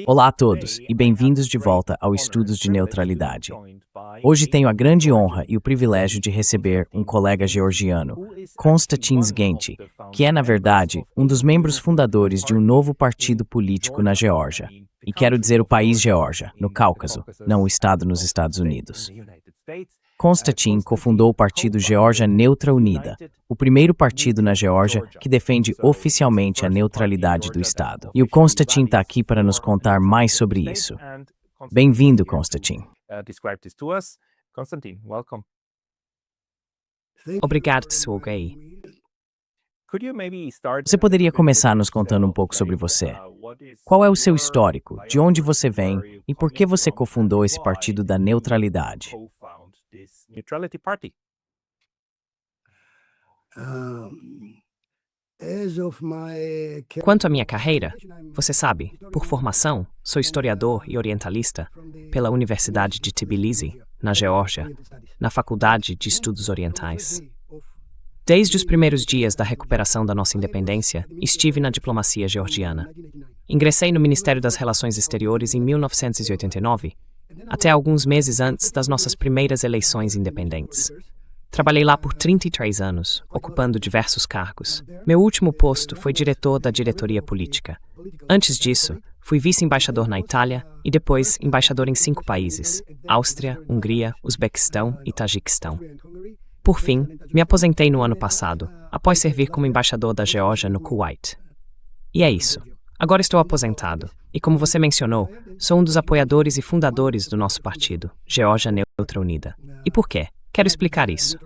Olá a todos e bem-vindos de volta ao Estudos de Neutralidade. Hoje tenho a grande honra e o privilégio de receber um colega georgiano, Konstantin Sgenty, que é, na verdade, um dos membros fundadores de um novo partido político na Geórgia. E quero dizer o país Geórgia, no Cáucaso, não o estado nos Estados Unidos. Konstantin cofundou o partido Geórgia Neutra Unida, o primeiro partido na Geórgia que defende oficialmente a neutralidade do Estado. E o Konstantin está aqui para nos contar mais sobre isso. Bem-vindo, Konstantin. Obrigado, Sergei. Você poderia começar nos contando um pouco sobre você? Qual é o seu histórico, de onde você vem e por que você cofundou esse partido da neutralidade? Quanto à minha carreira, você sabe, por formação, sou historiador e orientalista pela Universidade de Tbilisi, na Geórgia, na Faculdade de Estudos Orientais. Desde os primeiros dias da recuperação da nossa independência, estive na diplomacia georgiana. Ingressei no Ministério das Relações Exteriores em 1989, até alguns meses antes das nossas primeiras eleições independentes. Trabalhei lá por 33 anos, ocupando diversos cargos. Meu último posto foi diretor da diretoria política. Antes disso, fui vice-embaixador na Itália e depois embaixador em 5 países: Áustria, Hungria, Uzbequistão e Tajiquistão. Por fim, me aposentei no ano passado, após servir como embaixador da Geórgia no Kuwait. E é isso. Agora estou aposentado, e como você mencionou, sou um dos apoiadores e fundadores do nosso partido, Geórgia Neutra Unida. E por quê? Quero explicar isso.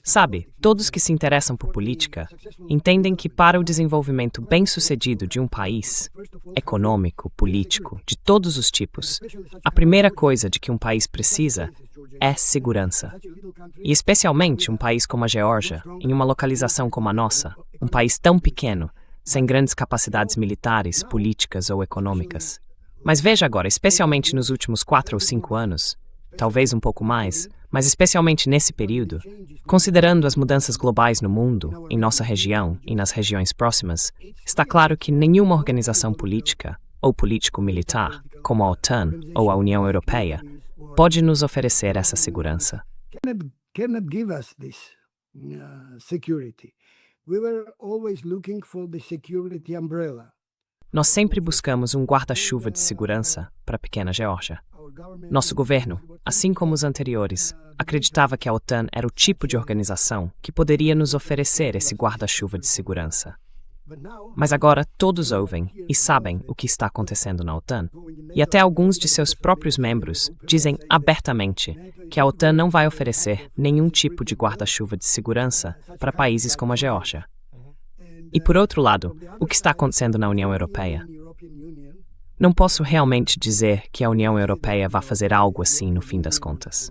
Sabe, todos que se interessam por política entendem que para o desenvolvimento bem-sucedido de um país, econômico, político, de todos os tipos, a primeira coisa de que um país precisa é segurança. E especialmente um país como a Geórgia, em uma localização como a nossa, um país tão pequeno, sem grandes capacidades militares, políticas ou econômicas. Mas veja agora, especialmente nos últimos 4 ou 5 anos, talvez um pouco mais, mas especialmente nesse período, considerando as mudanças globais no mundo, em nossa região e nas regiões próximas, está claro que nenhuma organização política ou político-militar, como a OTAN ou a União Europeia, pode nos oferecer essa segurança. Nós sempre buscamos um guarda-chuva de segurança para a pequena Geórgia. Nosso governo, assim como os anteriores, acreditava que a OTAN era o tipo de organização que poderia nos oferecer esse guarda-chuva de segurança. Mas agora todos ouvem e sabem o que está acontecendo na OTAN, e até alguns de seus próprios membros dizem abertamente que a OTAN não vai oferecer nenhum tipo de guarda-chuva de segurança para países como a Geórgia. E por outro lado, o que está acontecendo na União Europeia? Não posso realmente dizer que a União Europeia vai fazer algo assim no fim das contas.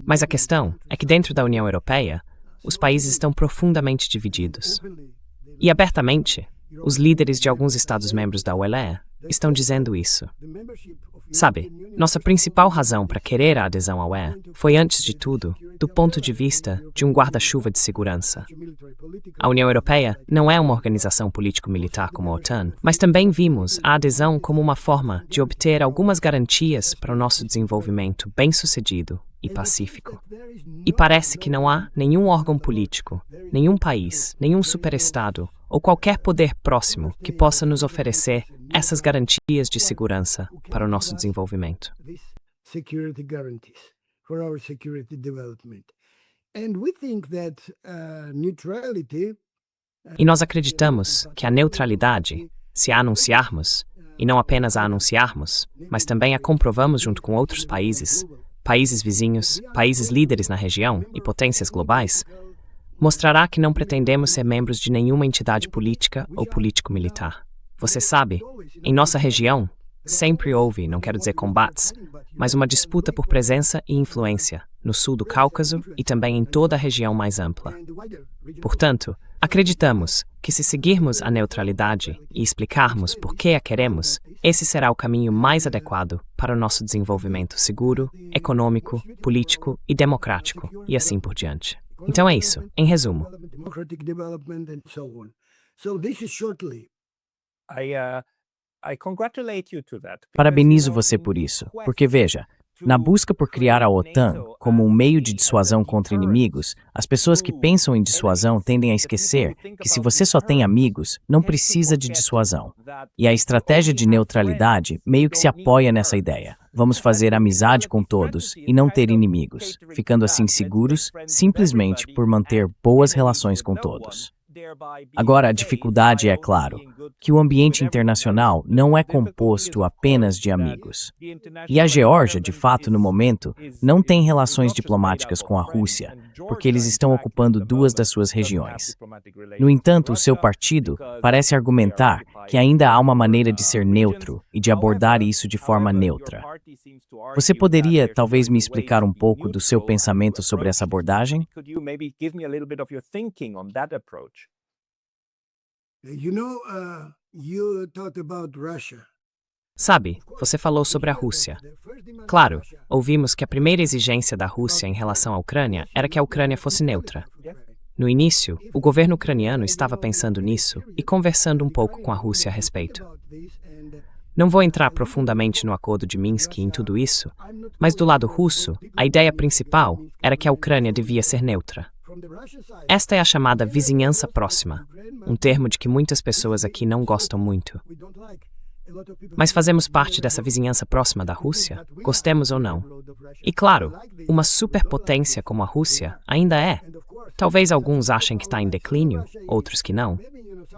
Mas a questão é que dentro da União Europeia, os países estão profundamente divididos. E abertamente, os líderes de alguns Estados-membros da UE estão dizendo isso. Sabe, nossa principal razão para querer a adesão à UE foi, antes de tudo, do ponto de vista de um guarda-chuva de segurança. A União Europeia não é uma organização político-militar como a OTAN, mas também vimos a adesão como uma forma de obter algumas garantias para o nosso desenvolvimento bem-sucedido e pacífico. E parece que não há nenhum órgão político, nenhum país, nenhum superestado ou qualquer poder próximo que possa nos oferecer essas garantias de segurança para o nosso desenvolvimento. E nós acreditamos que a neutralidade, se a anunciarmos, e não apenas a anunciarmos, mas também a comprovamos junto com outros países, países vizinhos, países líderes na região e potências globais, mostrará que não pretendemos ser membros de nenhuma entidade política ou político-militar. Você sabe, em nossa região, sempre houve, não quero dizer combates, mas uma disputa por presença e influência no sul do Cáucaso e também em toda a região mais ampla. Portanto, Acreditamos que se seguirmos a neutralidade e explicarmos por que a queremos, esse será o caminho mais adequado para o nosso desenvolvimento seguro, econômico, político e democrático, e assim por diante. Então é isso, em resumo. Parabenizo você por isso, porque veja, na busca por criar a OTAN como um meio de dissuasão contra inimigos, as pessoas que pensam em dissuasão tendem a esquecer que se você só tem amigos, não precisa de dissuasão. E a estratégia de neutralidade meio que se apoia nessa ideia. Vamos fazer amizade com todos e não ter inimigos, ficando assim seguros simplesmente por manter boas relações com todos. Agora, a dificuldade é, claro, que o ambiente internacional não é composto apenas de amigos. E a Geórgia, de fato, no momento, não tem relações diplomáticas com a Rússia, porque eles estão ocupando duas das suas regiões. No entanto, o seu partido parece argumentar que ainda há uma maneira de ser neutro e de abordar isso de forma neutra. Você poderia, talvez, me explicar um pouco do seu pensamento sobre essa abordagem? Sabe, você falou sobre a Rússia. Claro, ouvimos que a primeira exigência da Rússia em relação à Ucrânia era que a Ucrânia fosse neutra. No início, o governo ucraniano estava pensando nisso e conversando um pouco com a Rússia a respeito. Não vou entrar profundamente no acordo de Minsk e em tudo isso, mas do lado russo, a ideia principal era que a Ucrânia devia ser neutra. Esta é a chamada vizinhança próxima, um termo de que muitas pessoas aqui não gostam muito. Mas fazemos parte dessa vizinhança próxima da Rússia, gostemos ou não. E claro, uma superpotência como a Rússia ainda é. Talvez alguns achem que está em declínio, outros que não.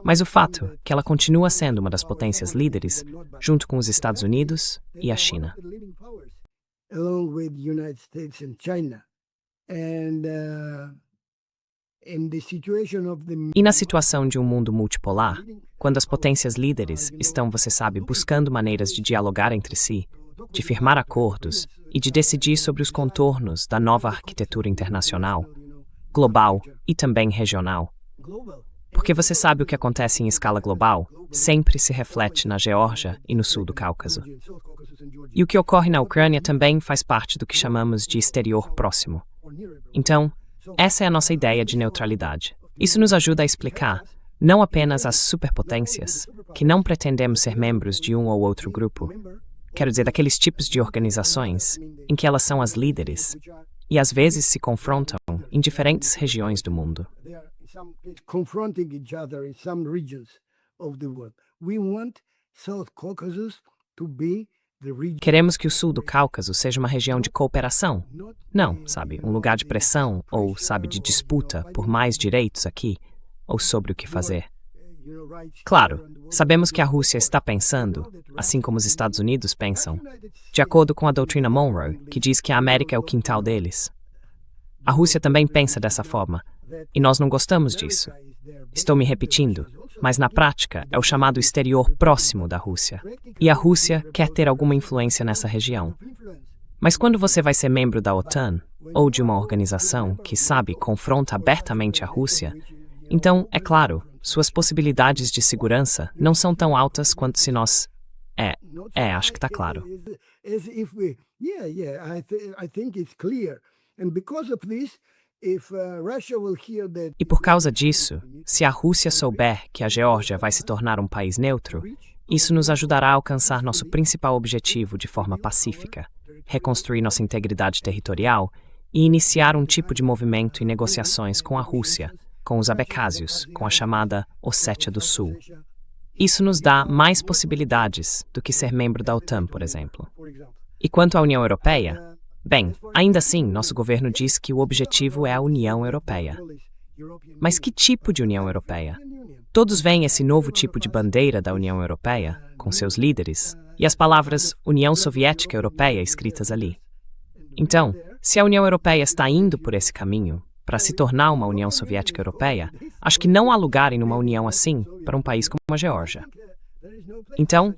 Mas o fato é que ela continua sendo uma das potências líderes, junto com os Estados Unidos e a China. E na situação de um mundo multipolar, quando as potências líderes estão, você sabe, buscando maneiras de dialogar entre si, de firmar acordos e de decidir sobre os contornos da nova arquitetura internacional, global e também regional. Porque você sabe o que acontece em escala global sempre se reflete na Geórgia e no sul do Cáucaso. E o que ocorre na Ucrânia também faz parte do que chamamos de exterior próximo. Então, essa é a nossa ideia de neutralidade. Isso nos ajuda a explicar não apenas as superpotências, que não pretendemos ser membros de um ou outro grupo, quero dizer, daqueles tipos de organizações em que elas são as líderes e às vezes se confrontam em diferentes regiões do mundo. Queremos que o sul do Cáucaso seja uma região de cooperação. Não, sabe, um lugar de pressão ou, sabe, de disputa por mais direitos aqui, ou sobre o que fazer. Claro, sabemos que a Rússia está pensando, assim como os Estados Unidos pensam, de acordo com a doutrina Monroe, que diz que a América é o quintal deles. A Rússia também pensa dessa forma, e nós não gostamos disso. Estou me repetindo, mas na prática é o chamado exterior próximo da Rússia. E a Rússia quer ter alguma influência nessa região. Mas quando você vai ser membro da OTAN, ou de uma organização que, sabe, confronta abertamente a Rússia, então, é claro, suas possibilidades de segurança não são tão altas quanto se nós... acho que está claro. E por causa disso, se a Rússia souber que a Geórgia vai se tornar um país neutro, isso nos ajudará a alcançar nosso principal objetivo de forma pacífica, reconstruir nossa integridade territorial e iniciar um tipo de movimento e negociações com a Rússia, com os abecásios, com a chamada Ossétia do Sul. Isso nos dá mais possibilidades do que ser membro da OTAN, por exemplo. E quanto à União Europeia, bem, ainda assim, nosso governo diz que o objetivo é a União Europeia. Mas que tipo de União Europeia? Todos veem esse novo tipo de bandeira da União Europeia, com seus líderes, e as palavras União Soviética Europeia escritas ali. Então, se a União Europeia está indo por esse caminho, para se tornar uma União Soviética Europeia, acho que não há lugar em uma união assim para um país como a Geórgia. Então,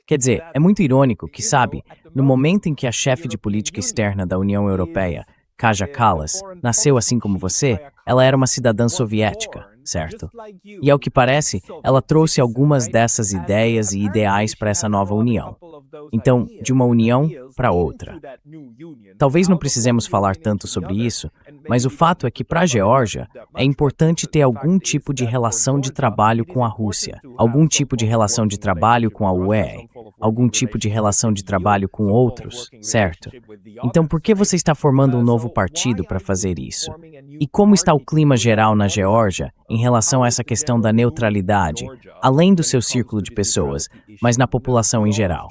Quer dizer, é muito irônico que, sabe, no momento em que a chefe de política externa da União Europeia, Kaja Kallas, nasceu assim como você, ela era uma cidadã soviética, certo? E ao que parece, ela trouxe algumas dessas ideias e ideais para essa nova união. Então, de uma união para outra. Talvez não precisemos falar tanto sobre isso, mas o fato é que para a Geórgia é importante ter algum tipo de relação de trabalho com a Rússia, algum tipo de relação de trabalho com a UE, algum tipo de relação de trabalho com outros, certo? Então, por que você está formando um novo partido para fazer isso? E como está o clima geral na Geórgia em relação a essa questão da neutralidade, além do seu círculo de pessoas, mas na população em geral?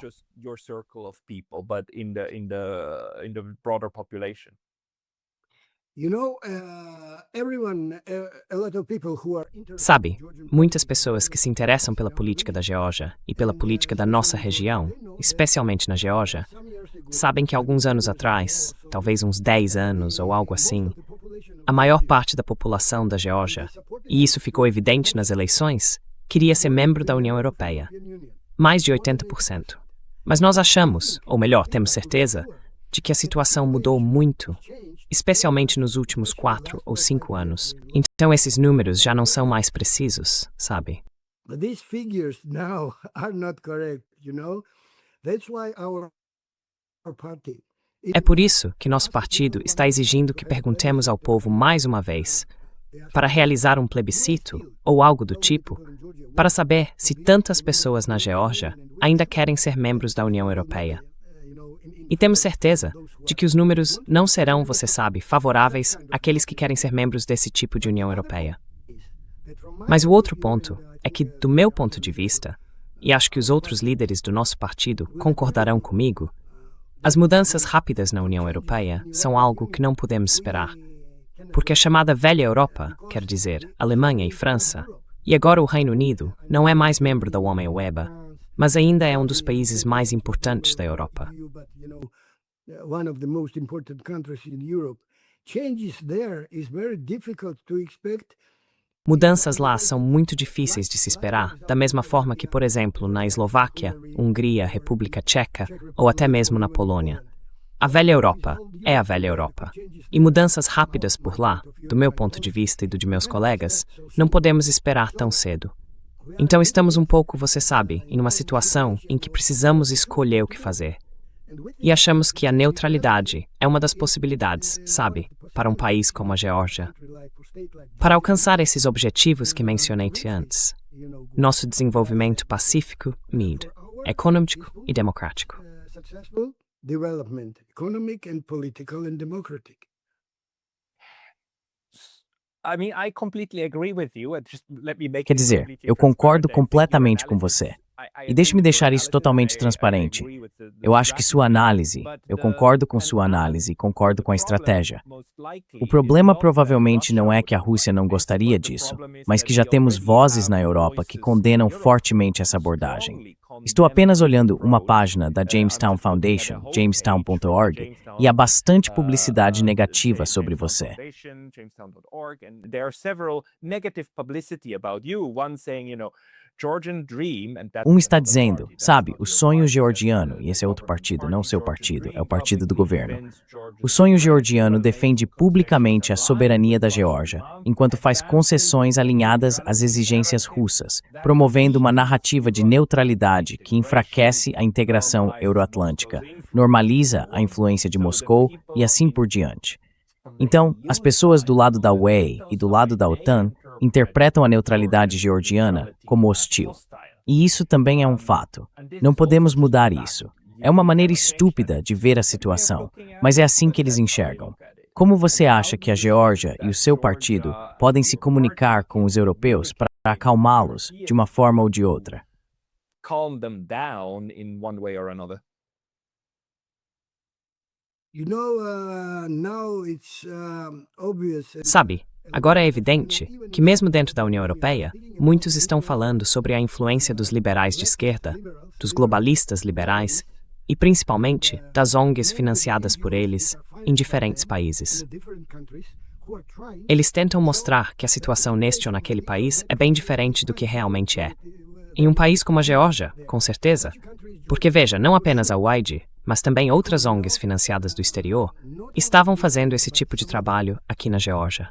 Sabe, muitas pessoas que se interessam pela política da Geórgia e pela política da nossa região, especialmente na Geórgia, sabem que alguns anos atrás, talvez uns 10 anos ou algo assim, a maior parte da população da Geórgia, e isso ficou evidente nas eleições, queria ser membro da União Europeia. Mais de 80%. Mas nós achamos, ou melhor, temos certeza, de que a situação mudou muito, especialmente nos últimos 4 ou 5 anos. Então esses números já não são mais precisos, sabe? É por isso que nosso partido está exigindo que perguntemos ao povo mais uma vez, para realizar um plebiscito ou algo do tipo, para saber se tantas pessoas na Geórgia ainda querem ser membros da União Europeia. E temos certeza de que os números não serão, você sabe, favoráveis àqueles que querem ser membros desse tipo de União Europeia. Mas o outro ponto é que, do meu ponto de vista, e acho que os outros líderes do nosso partido concordarão comigo, as mudanças rápidas na União Europeia são algo que não podemos esperar. Porque a chamada Velha Europa, quer dizer, Alemanha e França, e agora o Reino Unido, não é mais membro da União Europeia, mas ainda é um dos países mais importantes da Europa. Mudanças lá são muito difíceis de se esperar, da mesma forma que, por exemplo, na Eslováquia, Hungria, República Tcheca ou até mesmo na Polônia. A Velha Europa é a Velha Europa. E mudanças rápidas por lá, do meu ponto de vista e do de meus colegas, não podemos esperar tão cedo. Então estamos um pouco, você sabe, em uma situação em que precisamos escolher o que fazer. E achamos que a neutralidade é uma das possibilidades, sabe, para um país como a Geórgia. Para alcançar esses objetivos que mencionei antes, nosso desenvolvimento pacífico, MID, econômico e democrático. Quer dizer, eu concordo completamente com você. E deixe-me deixar isso totalmente transparente. Eu acho que eu concordo com sua análise e concordo com a estratégia. O problema provavelmente não é que a Rússia não gostaria disso, mas que já temos vozes na Europa que condenam fortemente essa abordagem. Estou apenas olhando uma página da Jamestown Foundation, jamestown.org, e há bastante publicidade negativa sobre você. Um está dizendo, sabe, o sonho georgiano, e esse é outro partido, não seu partido, é o partido do governo. O sonho georgiano defende publicamente a soberania da Geórgia, enquanto faz concessões alinhadas às exigências russas, promovendo uma narrativa de neutralidade que enfraquece a integração euroatlântica, normaliza a influência de Moscou e assim por diante. Então, as pessoas do lado da UE e do lado da OTAN interpretam a neutralidade georgiana como hostil. E isso também é um fato. Não podemos mudar isso. É uma maneira estúpida de ver a situação, mas é assim que eles enxergam. Como você acha que a Geórgia e o seu partido podem se comunicar com os europeus para acalmá-los de uma forma ou de outra? Sabe, agora é evidente que mesmo dentro da União Europeia, muitos estão falando sobre a influência dos liberais de esquerda, dos globalistas liberais e principalmente das ONGs financiadas por eles em diferentes países. Eles tentam mostrar que a situação neste ou naquele país é bem diferente do que realmente é. Em um país como a Geórgia, com certeza. Porque veja, não apenas a UAID, mas também outras ONGs financiadas do exterior, estavam fazendo esse tipo de trabalho aqui na Geórgia.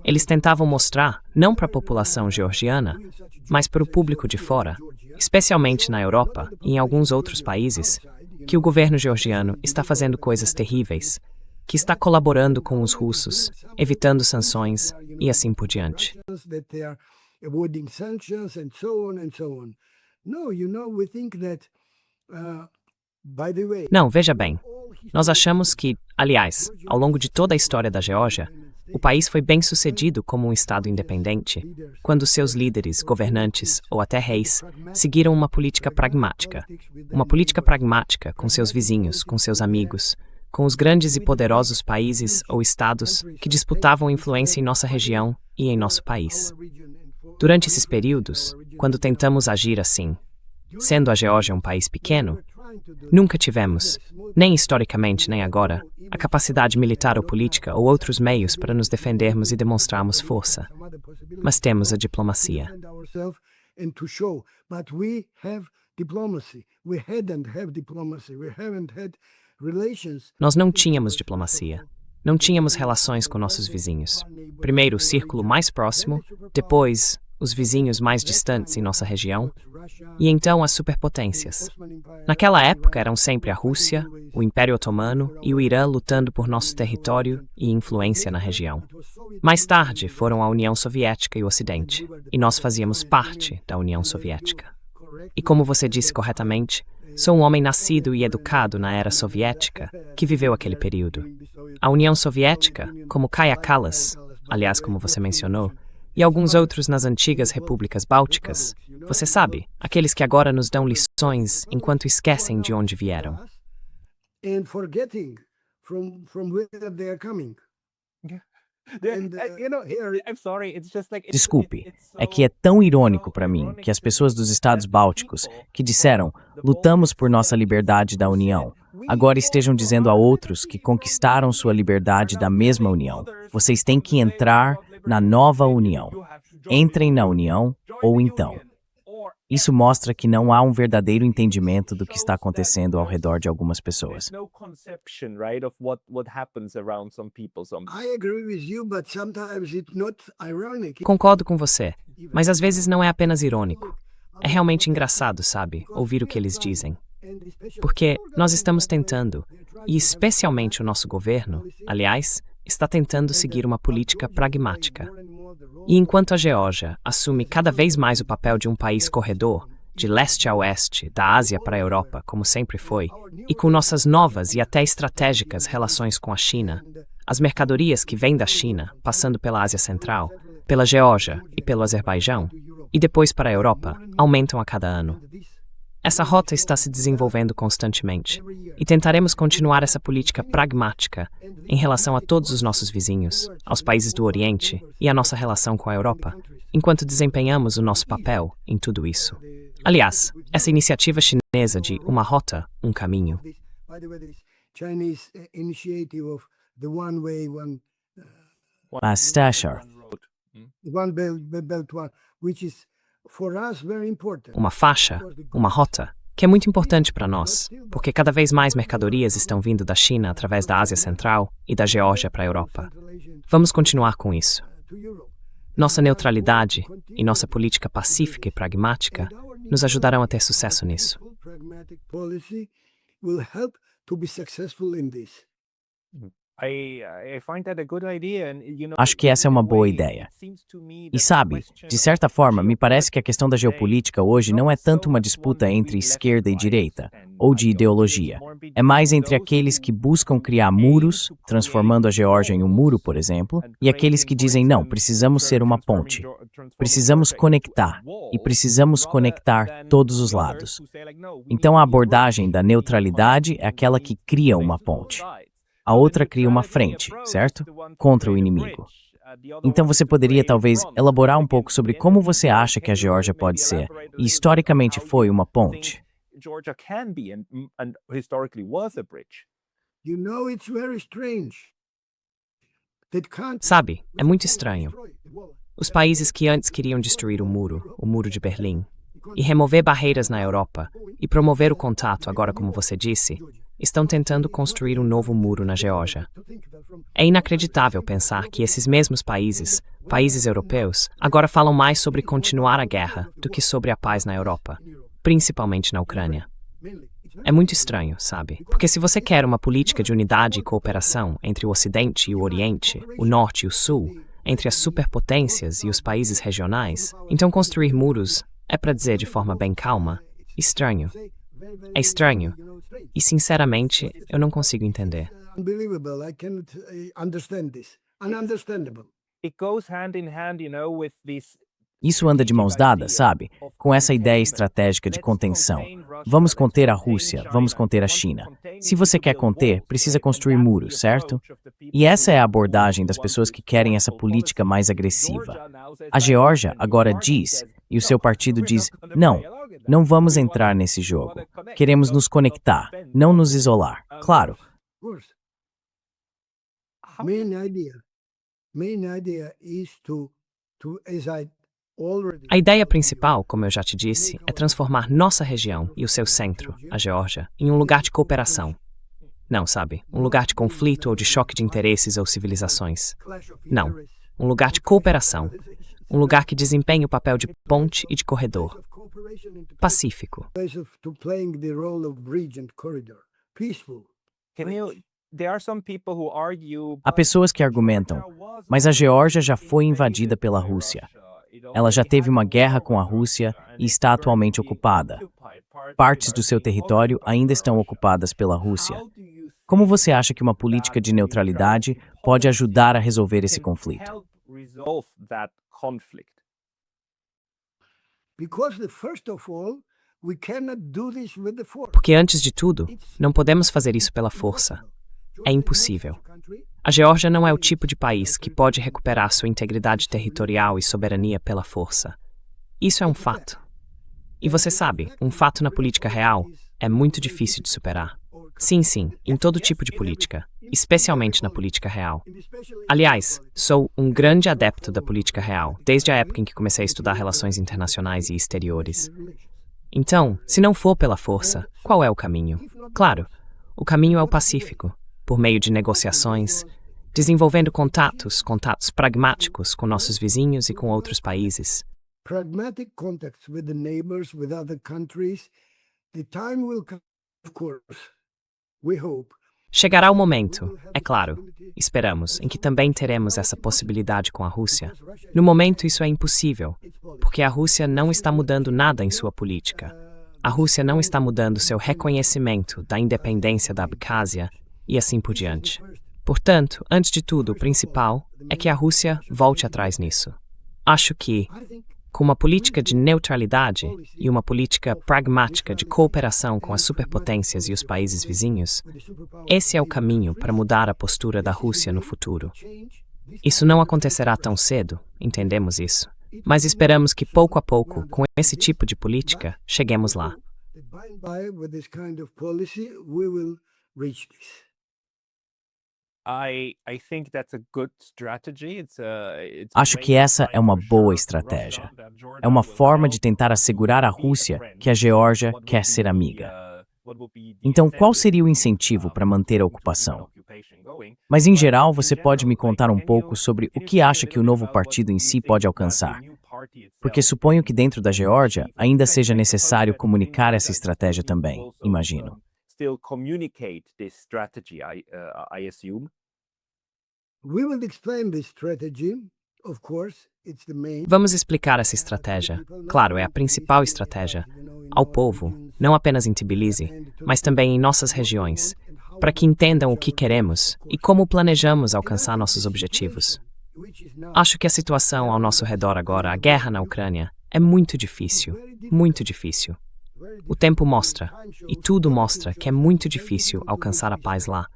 Eles tentavam mostrar, não para a população georgiana, mas para o público de fora, especialmente na Europa e em alguns outros países, que o governo georgiano está fazendo coisas terríveis, que está colaborando com os russos, evitando sanções e assim por diante. Não, veja bem, nós achamos que, aliás, ao longo de toda a história da Geórgia, o país foi bem sucedido como um Estado independente, quando seus líderes, governantes ou até reis seguiram uma política pragmática com seus vizinhos, com seus amigos, com os grandes e poderosos países ou estados que disputavam influência em nossa região e em nosso país. Durante esses períodos, quando tentamos agir assim, sendo a Geórgia um país pequeno, nunca tivemos, nem historicamente nem agora, a capacidade militar ou política ou outros meios para nos defendermos e demonstrarmos força. Mas temos a diplomacia. Nós não tínhamos diplomacia. Não tínhamos relações com nossos vizinhos. Primeiro o círculo mais próximo, depois os vizinhos mais distantes em nossa região, e então as superpotências. Naquela época eram sempre a Rússia, o Império Otomano e o Irã lutando por nosso território e influência na região. Mais tarde foram a União Soviética e o Ocidente, e nós fazíamos parte da União Soviética. E como você disse corretamente, sou um homem nascido e educado na era soviética que viveu aquele período. A União Soviética, como Kaja Kallas, aliás, como você mencionou, e alguns outros nas antigas repúblicas bálticas, você sabe, aqueles que agora nos dão lições enquanto esquecem de onde vieram. Desculpe, é que é tão irônico para mim que as pessoas dos Estados Bálticos, que disseram, lutamos por nossa liberdade da União, agora estejam dizendo a outros que conquistaram sua liberdade da mesma União. Vocês têm que entrar na nova União. Entrem na União ou então. Isso mostra que não há um verdadeiro entendimento do que está acontecendo ao redor de algumas pessoas. Concordo com você, mas às vezes não é apenas irônico. É realmente engraçado, sabe, ouvir o que eles dizem. Porque nós estamos tentando, e especialmente o nosso governo, aliás, está tentando seguir uma política pragmática. E enquanto a Geórgia assume cada vez mais o papel de um país corredor, de leste a oeste, da Ásia para a Europa, como sempre foi, e com nossas novas e até estratégicas relações com a China, as mercadorias que vêm da China, passando pela Ásia Central, pela Geórgia e pelo Azerbaijão, e depois para a Europa, aumentam a cada ano. Essa rota está se desenvolvendo constantemente, e tentaremos continuar essa política pragmática em relação a todos os nossos vizinhos, aos países do Oriente e à nossa relação com a Europa, enquanto desempenhamos o nosso papel em tudo isso. Aliás, essa iniciativa chinesa de uma rota, um caminho, Mas, Stashar, uma faixa, uma rota, que é muito importante para nós, porque cada vez mais mercadorias estão vindo da China através da Ásia Central e da Geórgia para a Europa. Vamos continuar com isso. Nossa neutralidade e nossa política pacífica e pragmática nos ajudarão a ter sucesso nisso. Acho que essa é uma boa ideia. E sabe, de certa forma, me parece que a questão da geopolítica hoje não é tanto uma disputa entre esquerda e direita, ou de ideologia. É mais entre aqueles que buscam criar muros, transformando a Geórgia em um muro, por exemplo, e aqueles que dizem não, precisamos ser uma ponte. Precisamos conectar, e precisamos conectar todos os lados. Então a abordagem da neutralidade é aquela que cria uma ponte. A outra cria uma frente, certo? Contra o inimigo. Então você poderia talvez elaborar um pouco sobre como você acha que a Geórgia pode ser, e historicamente foi uma ponte. Sabe, é muito estranho. Os países que antes queriam destruir o muro de Berlim, e remover barreiras na Europa e promover o contato, agora como você disse, estão tentando construir um novo muro na Geórgia. É inacreditável pensar que esses mesmos países europeus, agora falam mais sobre continuar a guerra do que sobre a paz na Europa, principalmente na Ucrânia. É muito estranho, sabe? Porque se você quer uma política de unidade e cooperação entre o Ocidente e o Oriente, o Norte e o Sul, entre as superpotências e os países regionais, então construir muros é, para dizer de forma bem calma, estranho. É estranho. E, sinceramente, eu não consigo entender. Isso anda de mãos dadas, sabe? Com essa ideia estratégica de contenção. Vamos conter a Rússia, vamos conter a China. Se você quer conter, precisa construir muros, certo? E essa é a abordagem das pessoas que querem essa política mais agressiva. A Geórgia agora diz, e o seu partido diz, não vamos entrar nesse jogo. Queremos nos conectar, não nos isolar. Claro. A ideia principal, como eu já te disse, é transformar nossa região e o seu centro, a Geórgia, em um lugar de cooperação. Não, sabe, um lugar de conflito ou de choque de interesses ou civilizações. Não, um lugar de cooperação. Um lugar que desempenha o papel de ponte e de corredor. Pacífico. Há pessoas que argumentam, mas a Geórgia já foi invadida pela Rússia. Ela já teve uma guerra com a Rússia e está atualmente ocupada. Partes do seu território ainda estão ocupadas pela Rússia. Como você acha que uma política de neutralidade pode ajudar a resolver esse conflito? Porque, antes de tudo, não podemos fazer isso pela força. É impossível. A Geórgia não é o tipo de país que pode recuperar sua integridade territorial e soberania pela força. Isso é um fato. E você sabe, um fato na política real é muito difícil de superar. Sim, em todo tipo de política, especialmente na política real. Aliás, sou um grande adepto da política real, desde a época em que comecei a estudar relações internacionais e exteriores. Então, se não for pela força, qual é o caminho? Claro, o caminho é o pacífico, por meio de negociações, desenvolvendo contatos pragmáticos com nossos vizinhos e com outros países. Pragmatic contacts with the neighbors, with other countries. The time will come, of course. We hope. Chegará o momento, é claro, esperamos, em que também teremos essa possibilidade com a Rússia. No momento isso é impossível, porque a Rússia não está mudando nada em sua política. A Rússia não está mudando seu reconhecimento da independência da Abkhazia e assim por diante. Portanto, antes de tudo, o principal é que a Rússia volte atrás nisso. Acho que, com uma política de neutralidade e uma política pragmática de cooperação com as superpotências e os países vizinhos, esse é o caminho para mudar a postura da Rússia no futuro. Isso não acontecerá tão cedo, entendemos isso, mas esperamos que pouco a pouco, com esse tipo de política, cheguemos lá. Acho que essa é uma boa estratégia. É uma forma de tentar assegurar à Rússia que a Geórgia quer ser amiga. Então, qual seria o incentivo para manter a ocupação? Mas, em geral, você pode me contar um pouco sobre o que acha que o novo partido em si pode alcançar? Porque suponho que dentro da Geórgia ainda seja necessário comunicar essa estratégia também, imagino. Vamos explicar essa estratégia. Claro, é a principal estratégia. Ao povo, não apenas em Tbilisi, mas também em nossas regiões, para que entendam o que queremos e como planejamos alcançar nossos objetivos. Acho que a situação ao nosso redor agora, a guerra na Ucrânia, é muito difícil, muito difícil. O tempo mostra, e tudo mostra, que é muito difícil alcançar a paz lá.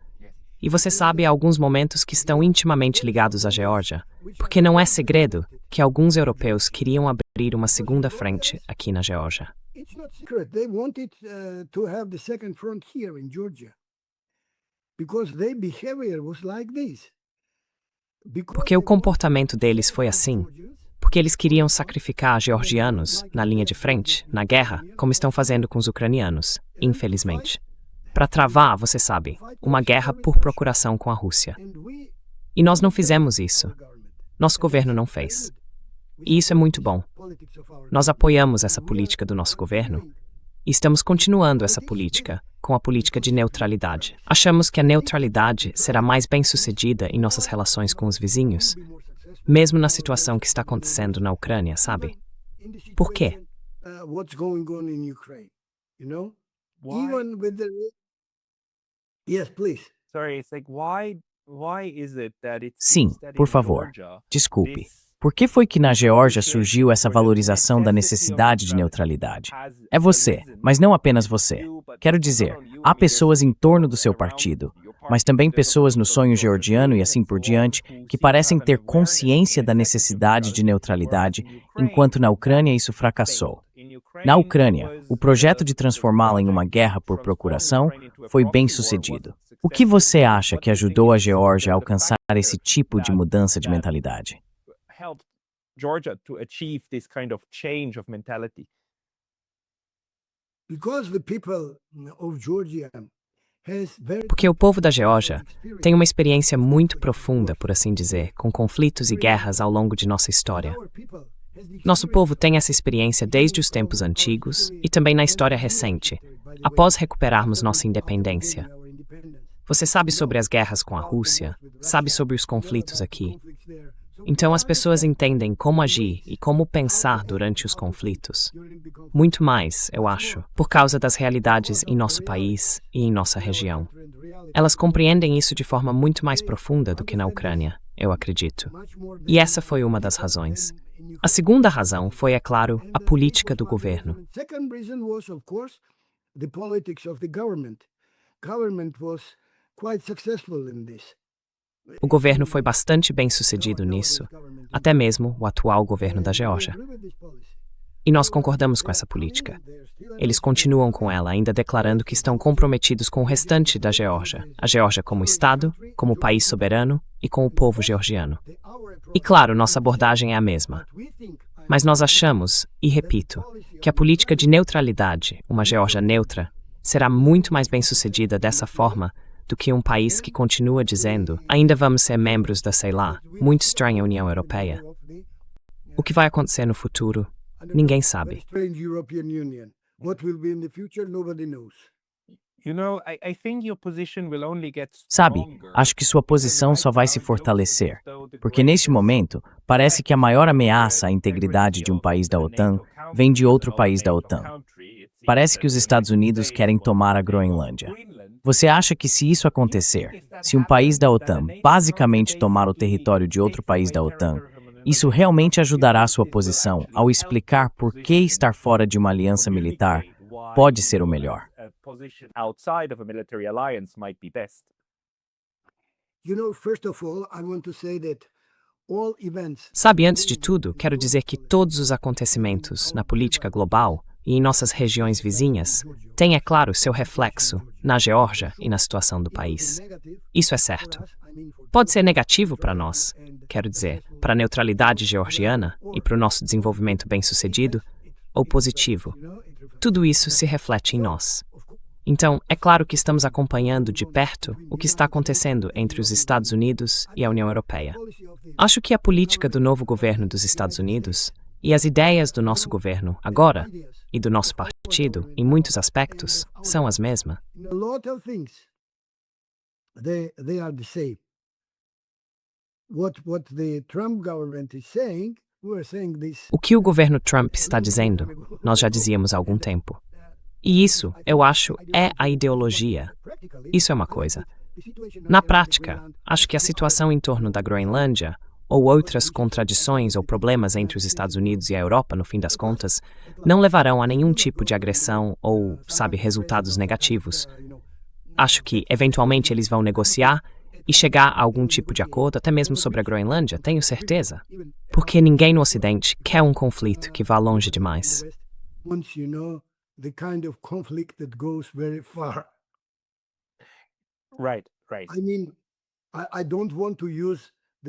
E você sabe, há alguns momentos que estão intimamente ligados à Geórgia, porque não é segredo que alguns europeus queriam abrir uma segunda frente aqui na Geórgia. Porque o comportamento deles foi assim. porque eles queriam sacrificar georgianos na linha de frente, na guerra, como estão fazendo com os ucranianos, infelizmente. Para travar, você sabe, uma guerra por procuração com a Rússia. E nós não fizemos isso. Nosso governo não fez. E isso é muito bom. Nós apoiamos essa política do nosso governo e estamos continuando essa política com a política de neutralidade. Achamos que a neutralidade será mais bem-sucedida em nossas relações com os vizinhos, mesmo na situação que está acontecendo na Ucrânia, sabe? Por quê? Sim, por favor. Desculpe. Por que foi que na Geórgia surgiu essa valorização da necessidade de neutralidade? É você, mas não apenas você. Quero dizer, há pessoas em torno do seu partido, mas também pessoas no sonho georgiano e assim por diante, que parecem ter consciência da necessidade de neutralidade, enquanto na Ucrânia isso fracassou. Na Ucrânia, o projeto de transformá-la em uma guerra por procuração foi bem sucedido. O que você acha que ajudou a Geórgia a alcançar esse tipo de mudança de mentalidade? Georgia to achieve this kind of change of mentality. Porque o povo da Geórgia tem uma experiência muito profunda, por assim dizer, com conflitos e guerras ao longo de nossa história. Nosso povo tem essa experiência desde os tempos antigos e também na história recente, após recuperarmos nossa independência. Você sabe sobre as guerras com a Rússia, sabe sobre os conflitos aqui. Então as pessoas entendem como agir e como pensar durante os conflitos. Muito mais, eu acho, por causa das realidades em nosso país e em nossa região. Elas compreendem isso de forma muito mais profunda do que na Ucrânia, eu acredito. E essa foi uma das razões. A segunda razão foi, é claro, a política do governo. O governo foi bastante bem-sucedido nisso, até mesmo o atual governo da Geórgia. E nós concordamos com essa política. Eles continuam com ela, ainda declarando que estão comprometidos com o restante da Geórgia, a Geórgia como Estado, como país soberano e com o povo georgiano. E claro, nossa abordagem é a mesma. Mas nós achamos, e repito, que a política de neutralidade, uma Geórgia neutra, será muito mais bem-sucedida dessa forma do que um país que continua dizendo ainda vamos ser membros da, sei lá, muito estranha União Europeia. O que vai acontecer no futuro, ninguém sabe. Sabe, acho que sua posição só vai se fortalecer, porque neste momento parece que a maior ameaça à integridade de um país da OTAN vem de outro país da OTAN. Parece que os Estados Unidos querem tomar a Groenlândia. Você acha que se isso acontecer, se um país da OTAN basicamente tomar o território de outro país da OTAN, isso realmente ajudará sua posição ao explicar por que estar fora de uma aliança militar pode ser o melhor? Sabe, antes de tudo, quero dizer que todos os acontecimentos na política global e em nossas regiões vizinhas têm, é claro, seu reflexo na Geórgia e na situação do país. Isso é certo. Pode ser negativo para nós, quero dizer, para a neutralidade georgiana e para o nosso desenvolvimento bem-sucedido, ou positivo. Tudo isso se reflete em nós. Então, é claro que estamos acompanhando de perto o que está acontecendo entre os Estados Unidos e a União Europeia. Acho que a política do novo governo dos Estados Unidos e as ideias do nosso governo agora e do nosso partido, em muitos aspectos, são as mesmas. O que o governo Trump está dizendo, nós já dizíamos há algum tempo. E isso, eu acho, é a ideologia. Isso é uma coisa. Na prática, acho que a situação em torno da Groenlândia ou outras contradições ou problemas entre os Estados Unidos e a Europa, no fim das contas, não levarão a nenhum tipo de agressão ou, sabe, resultados negativos. Acho que, eventualmente, eles vão negociar e chegar a algum tipo de acordo, até mesmo sobre a Groenlândia, tenho certeza. Porque ninguém no Ocidente quer um conflito que vá longe demais. Right.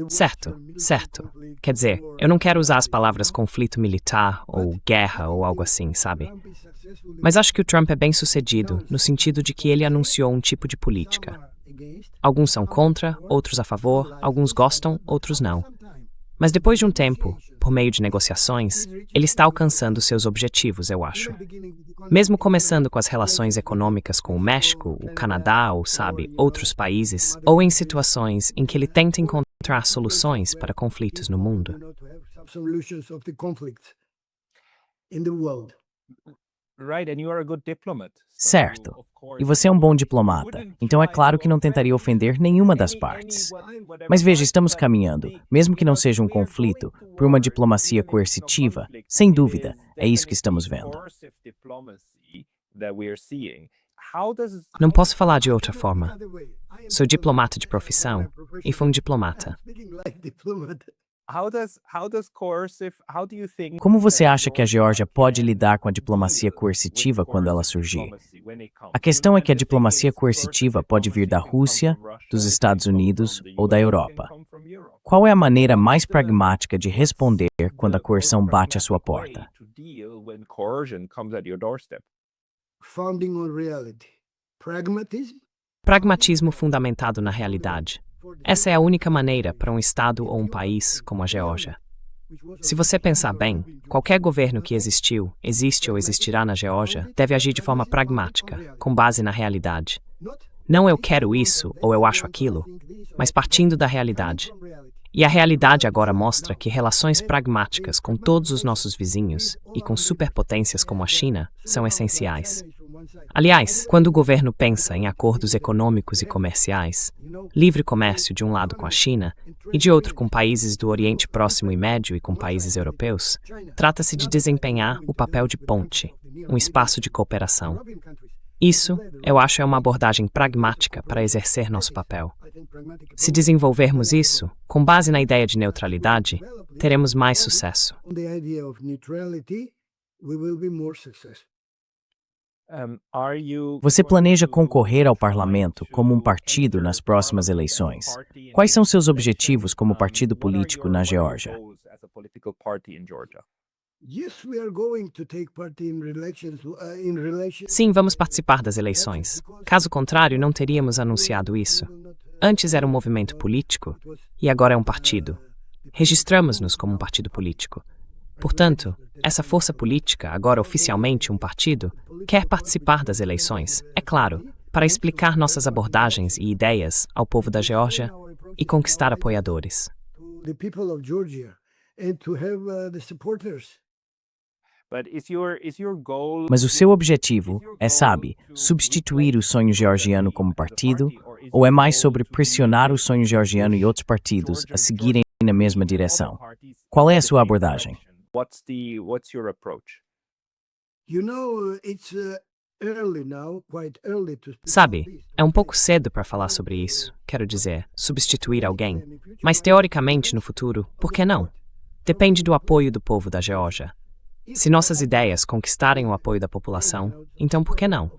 Certo, certo. Quer dizer, eu não quero usar as palavras conflito militar ou guerra ou algo assim, sabe? Mas acho que o Trump é bem sucedido no sentido de que ele anunciou um tipo de política. Alguns são contra, outros a favor, alguns gostam, outros não. Mas depois de um tempo, por meio de negociações, ele está alcançando seus objetivos, eu acho. Mesmo começando com as relações econômicas com o México, o Canadá ou, sabe, outros países, ou em situações em que ele tenta encontrar soluções para conflitos no mundo. Certo. E você é um bom diplomata, então é claro que não tentaria ofender nenhuma das partes. Mas veja, estamos caminhando, mesmo que não seja um conflito, por uma diplomacia coercitiva, sem dúvida, é isso que estamos vendo. Não posso falar de outra forma. Sou diplomata de profissão e fui um diplomata. Como você acha que a Geórgia pode lidar com a diplomacia coercitiva quando ela surgir? A questão é que a diplomacia coercitiva pode vir da Rússia, dos Estados Unidos ou da Europa. Qual é a maneira mais pragmática de responder quando a coerção bate à sua porta? Pragmatismo fundamentado na realidade. Essa é a única maneira para um Estado ou um país como a Geórgia. Se você pensar bem, qualquer governo que existiu, existe ou existirá na Geórgia deve agir de forma pragmática, com base na realidade. Não eu quero isso ou eu acho aquilo, mas partindo da realidade. E a realidade agora mostra que relações pragmáticas com todos os nossos vizinhos e com superpotências como a China são essenciais. Aliás, quando o governo pensa em acordos econômicos e comerciais, livre comércio de um lado com a China e de outro com países do Oriente Próximo e Médio e com países europeus, trata-se de desempenhar o papel de ponte, um espaço de cooperação. Isso, eu acho, é uma abordagem pragmática para exercer nosso papel. Se desenvolvermos isso, com base na ideia de neutralidade, teremos mais sucesso. Você planeja concorrer ao parlamento como um partido nas próximas eleições? Quais são seus objetivos como partido político na Geórgia? Sim, vamos participar das eleições. Caso contrário, não teríamos anunciado isso. Antes era um movimento político e agora é um partido. Registramos-nos como um partido político. Portanto, essa força política, agora oficialmente um partido, quer participar das eleições, é claro, para explicar nossas abordagens e ideias ao povo da Geórgia e conquistar apoiadores. Mas o seu objetivo é, sabe, substituir o sonho georgiano como partido, ou é mais sobre pressionar o sonho georgiano e outros partidos a seguirem na mesma direção? Qual é a sua abordagem? What's your approach? Sabe, é um pouco cedo para falar sobre isso, quero dizer, substituir alguém. Mas teoricamente, no futuro, por que não? Depende do apoio do povo da Geórgia. Se nossas ideias conquistarem o apoio da população, então por que não?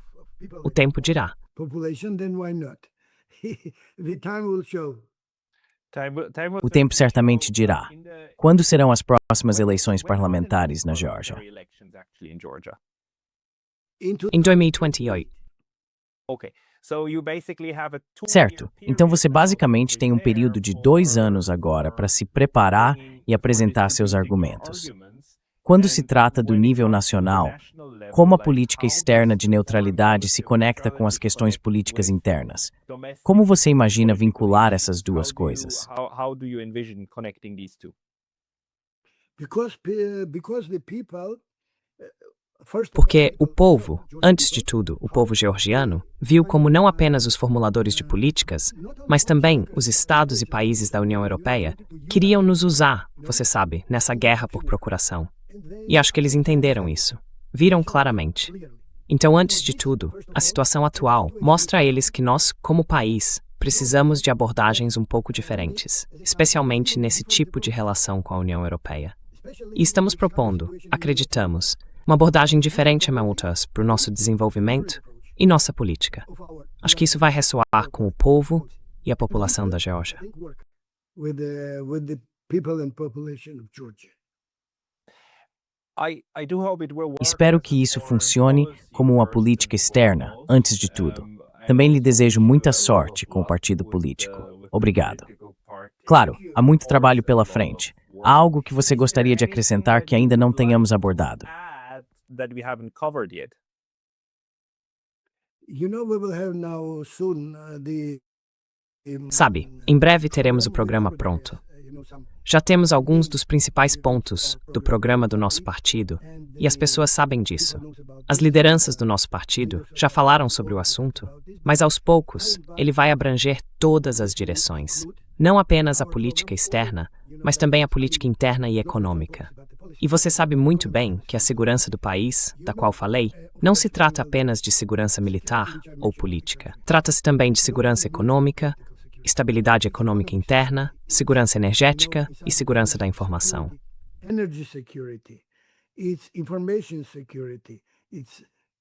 O tempo dirá. O tempo certamente dirá. Quando serão as próximas eleições parlamentares na Geórgia? Em 2028. Certo. Então você basicamente tem um período de 2 anos agora para se preparar e apresentar seus argumentos. Quando se trata do nível nacional, como a política externa de neutralidade se conecta com as questões políticas internas? Como você imagina vincular essas duas coisas? Porque o povo, antes de tudo, o povo georgiano, viu como não apenas os formuladores de políticas, mas também os estados e países da União Europeia queriam nos usar, você sabe, nessa guerra por procuração. E acho que eles entenderam isso. Viram claramente. Então, antes de tudo, a situação atual mostra a eles que nós, como país, precisamos de abordagens um pouco diferentes, especialmente nesse tipo de relação com a União Europeia. E estamos propondo, acreditamos, uma abordagem diferente a Mamoutas para o nosso desenvolvimento e nossa política. Acho que isso vai ressoar com o povo e a população da Geórgia. with the people and population of Georgia. I do hope it will work Espero que isso funcione como uma política externa, antes de tudo. Também lhe desejo muita sorte com o partido político. Obrigado. Claro, há muito trabalho pela frente. Há algo que você gostaria de acrescentar que ainda não tenhamos abordado? that we haven't covered yet. You know, we will have now soon Sabe, em breve teremos o programa pronto. Já temos alguns dos principais pontos do programa do nosso partido e as pessoas sabem disso. As lideranças do nosso partido já falaram sobre o assunto, mas aos poucos ele vai abranger todas as direções. Não apenas a política externa, mas também a política interna e econômica. E você sabe muito bem que a segurança do país, da qual falei, não se trata apenas de segurança militar ou política. Trata-se também de segurança econômica, estabilidade econômica interna, segurança energética e segurança da informação. Energy security, it's information security,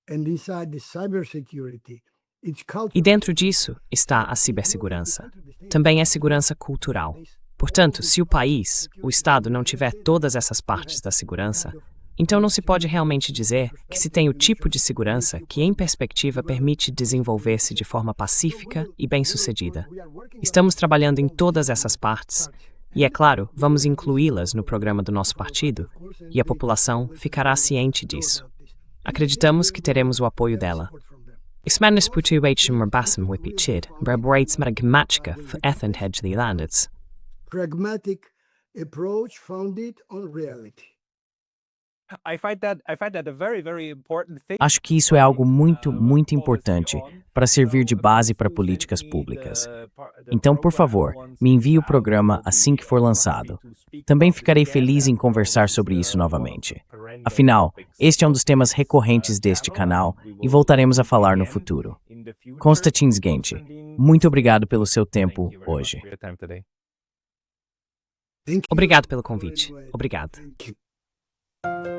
and inside the cyber security, it's culture. E dentro disso está a cibersegurança. Também é segurança cultural. Portanto, se o país, o Estado, não tiver todas essas partes da segurança, então não se pode realmente dizer que se tem o tipo de segurança que, em perspectiva, permite desenvolver-se de forma pacífica e bem-sucedida. Estamos trabalhando em todas essas partes e, é claro, vamos incluí-las no programa do nosso partido e a população ficará ciente disso. Acreditamos que teremos o apoio dela. Ismanis putuation marbasum wipichid, brabrates maragmática ethandhedge the landets. Pragmatic approach founded on reality. I find that a very, very important thing. Acho que isso é algo muito, muito importante para servir de base para políticas públicas. Então, por favor, me envie o programa assim que for lançado. Também ficarei feliz em conversar sobre isso novamente. Afinal, este é um dos temas recorrentes deste canal e voltaremos a falar no futuro. Konstantin Zgenci, muito obrigado pelo seu tempo hoje. Obrigado pelo convite. Obrigado. Thank you.